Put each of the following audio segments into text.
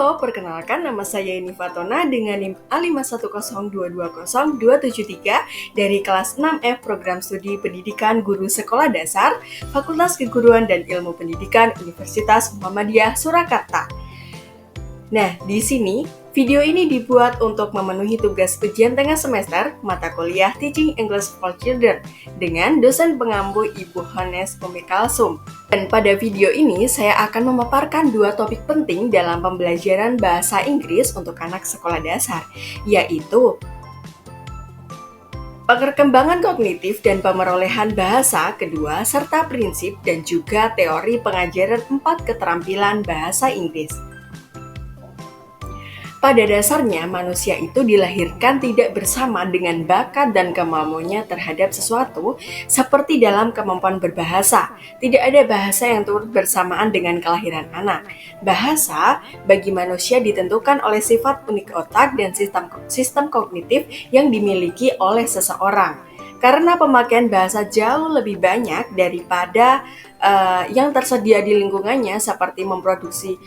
Halo, perkenalkan nama saya Yeni Fatona dengan NIM A510220273 dari kelas 6F Program Studi Pendidikan Guru Sekolah Dasar, Fakultas Keguruan dan Ilmu Pendidikan Universitas Muhammadiyah Surakarta. Nah, di sini video ini dibuat untuk memenuhi tugas ujian tengah semester mata kuliah Teaching English for Children dengan dosen pengampu Ibu Hones Umikalsum. Dan pada video ini saya akan memaparkan dua topik penting dalam pembelajaran bahasa Inggris untuk anak sekolah dasar, yaitu perkembangan kognitif dan pemerolehan bahasa kedua, serta prinsip dan juga teori pengajaran 4 keterampilan bahasa Inggris. Pada dasarnya, manusia itu dilahirkan tidak bersama dengan bakat dan kemampuannya terhadap sesuatu, seperti dalam kemampuan berbahasa. Tidak ada bahasa yang turut bersamaan dengan kelahiran anak. Bahasa bagi manusia ditentukan oleh sifat unik otak dan sistem kognitif yang dimiliki oleh seseorang. Karena pemakaian bahasa jauh lebih banyak daripada yang tersedia di lingkungannya, seperti memproduksi,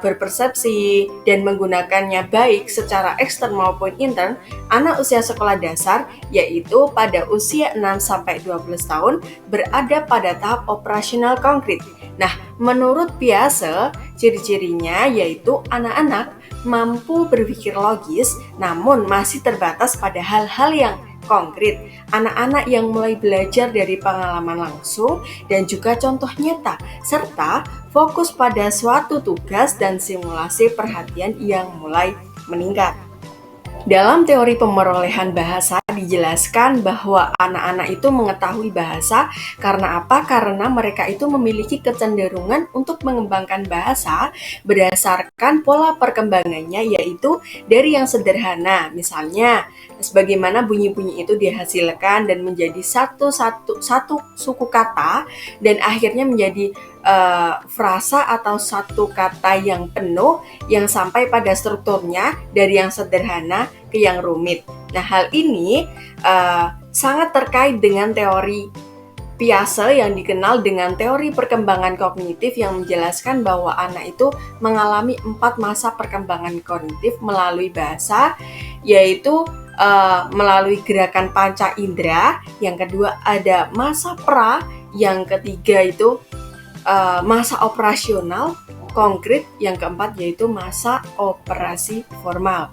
berpersepsi, dan menggunakannya baik secara ekstern maupun intern, anak usia sekolah dasar, yaitu pada usia 6-12 tahun, berada pada tahap operasional konkret. Nah, menurut Piaget, ciri-cirinya yaitu anak-anak mampu berpikir logis, namun masih terbatas pada hal-hal yang konkret. Anak-anak yang mulai belajar dari pengalaman langsung dan juga contoh nyata, serta fokus pada suatu tugas dan simulasi perhatian yang mulai meningkat. Dalam teori pemerolehan bahasa dijelaskan bahwa anak-anak itu mengetahui bahasa karena apa? Karena mereka itu memiliki kecenderungan untuk mengembangkan bahasa berdasarkan pola perkembangannya, yaitu dari yang sederhana, misalnya sebagaimana bunyi-bunyi itu dihasilkan dan menjadi satu suku kata dan akhirnya menjadi frasa atau satu kata yang penuh yang sampai pada strukturnya dari yang sederhana ke yang rumit. Nah, hal ini sangat terkait dengan teori Piaget yang dikenal dengan teori perkembangan kognitif yang menjelaskan bahwa anak itu mengalami 4 masa perkembangan kognitif melalui bahasa, yaitu melalui gerakan panca indera, yang kedua ada masa pra, yang ketiga itu masa operasional konkret, yang keempat yaitu masa operasi formal.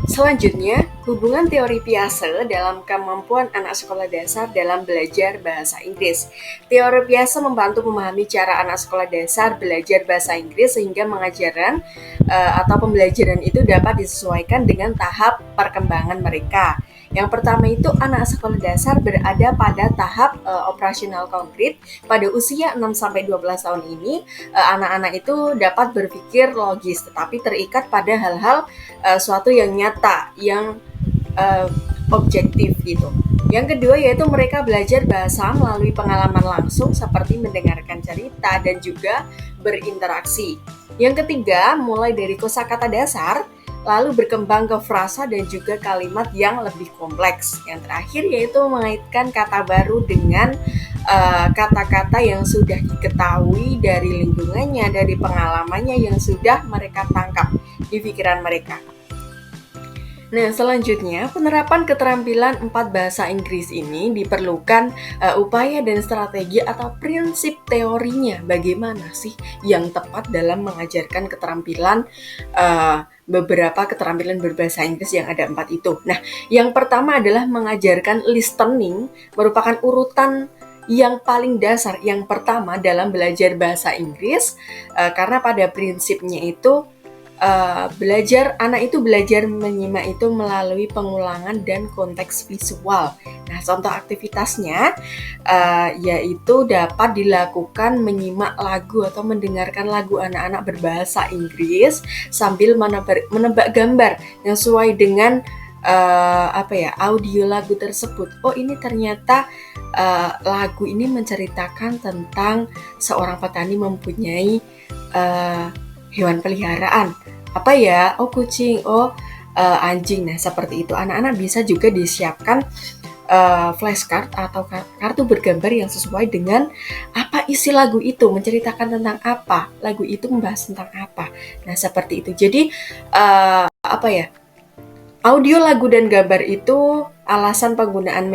Selanjutnya, hubungan teori Piaget dalam kemampuan anak sekolah dasar dalam belajar bahasa Inggris. Teori Piaget membantu memahami cara anak sekolah dasar belajar bahasa Inggris sehingga pengajaran atau pembelajaran itu dapat disesuaikan dengan tahap perkembangan mereka. Yang pertama itu anak sekolah dasar berada pada tahap operasional konkret. Pada usia 6-12 tahun ini, anak-anak itu dapat berpikir logis tetapi terikat pada hal-hal suatu yang nyata, yang objektif gitu. Yang kedua yaitu mereka belajar bahasa melalui pengalaman langsung seperti mendengarkan cerita dan juga berinteraksi. Yang ketiga, mulai dari kosakata dasar, lalu berkembang ke frasa dan juga kalimat yang lebih kompleks. Yang terakhir yaitu mengaitkan kata baru dengan kata-kata yang sudah diketahui dari lingkungannya, dari pengalamannya yang sudah mereka tangkap di pikiran mereka. Nah, selanjutnya, penerapan keterampilan 4 bahasa Inggris ini diperlukan upaya dan strategi atau prinsip teorinya. Bagaimana sih yang tepat dalam mengajarkan keterampilan beberapa keterampilan berbahasa Inggris yang ada 4 itu. Nah, yang pertama adalah mengajarkan listening, merupakan urutan yang paling dasar, yang pertama dalam belajar bahasa Inggris, karena pada prinsipnya itu anak itu belajar menyimak itu melalui pengulangan dan konteks visual. Nah, contoh aktivitasnya yaitu dapat dilakukan menyimak lagu atau mendengarkan lagu anak-anak berbahasa Inggris sambil menebak gambar yang sesuai dengan audio lagu tersebut. Oh, ini ternyata lagu ini menceritakan tentang seorang petani mempunyai hewan peliharaan. Apa ya? Oh, kucing, anjing. Nah, seperti itu. Anak-anak bisa juga disiapkan flashcard atau kartu bergambar yang sesuai dengan apa isi lagu itu, menceritakan tentang apa, lagu itu membahas tentang apa. Nah, seperti itu. Jadi audio, lagu, dan gambar itu alasan penggunaan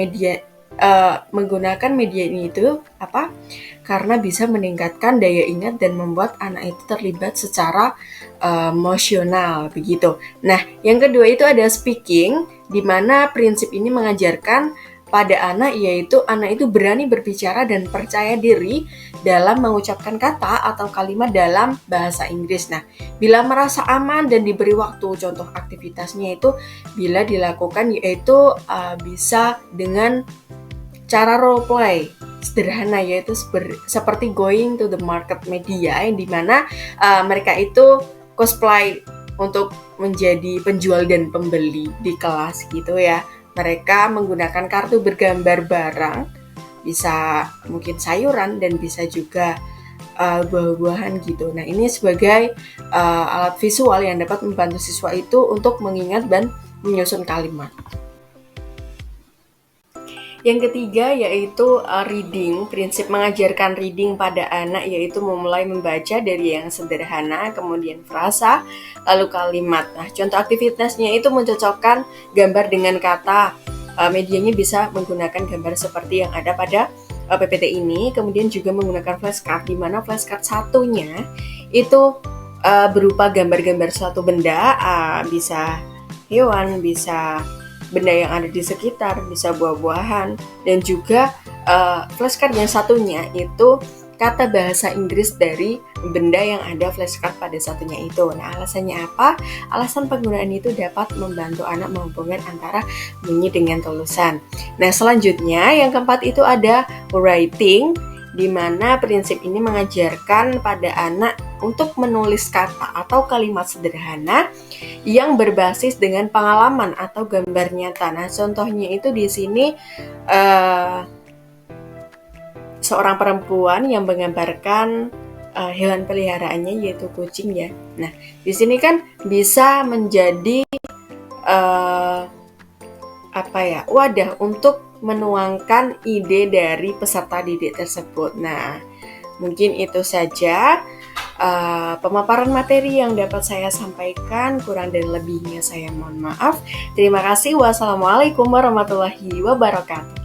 menggunakan media ini itu apa? Karena bisa meningkatkan daya ingat dan membuat anak itu terlibat secara emosional begitu. Nah, yang kedua itu ada speaking, di mana prinsip ini mengajarkan pada anak, yaitu anak itu berani berbicara dan percaya diri dalam mengucapkan kata atau kalimat dalam bahasa Inggris. Nah, bila merasa aman dan diberi waktu, contoh aktivitasnya itu bila dilakukan yaitu bisa dengan cara role play sederhana, yaitu seperti going to the market media, yang dimana mereka itu cosplay untuk menjadi penjual dan pembeli di kelas gitu ya. Mereka menggunakan kartu bergambar barang, bisa mungkin sayuran dan bisa juga buah-buahan gitu. Nah, ini sebagai alat visual yang dapat membantu siswa itu untuk mengingat dan menyusun kalimat. Yang ketiga yaitu reading. Prinsip mengajarkan reading pada anak yaitu memulai membaca dari yang sederhana, kemudian frasa, lalu kalimat. Nah, contoh aktivitasnya itu mencocokkan gambar dengan kata. Medianya bisa menggunakan gambar seperti yang ada pada PPT ini, kemudian juga menggunakan flashcard, di mana flashcard satunya itu berupa gambar-gambar suatu benda, bisa hewan, bisa benda yang ada di sekitar, bisa buah-buahan, dan juga flashcard yang satunya itu kata bahasa Inggris dari benda yang ada flashcard pada satunya itu. Nah, alasannya apa? Alasan penggunaan itu dapat membantu anak menghubungkan antara bunyi dengan tulisan. Nah, selanjutnya yang keempat itu ada writing, di mana prinsip ini mengajarkan pada anak untuk menulis kata atau kalimat sederhana yang berbasis dengan pengalaman atau gambar nyata. Nah, contohnya itu di sini seorang perempuan yang menggambarkan hewan peliharaannya yaitu kucing ya. Nah, di sini kan bisa menjadi wadah untuk menuangkan ide dari peserta didik tersebut. Nah, mungkin itu saja pemaparan materi yang dapat saya sampaikan. Kurang dan lebihnya saya mohon maaf. Terima kasih. Wassalamualaikum warahmatullahi wabarakatuh.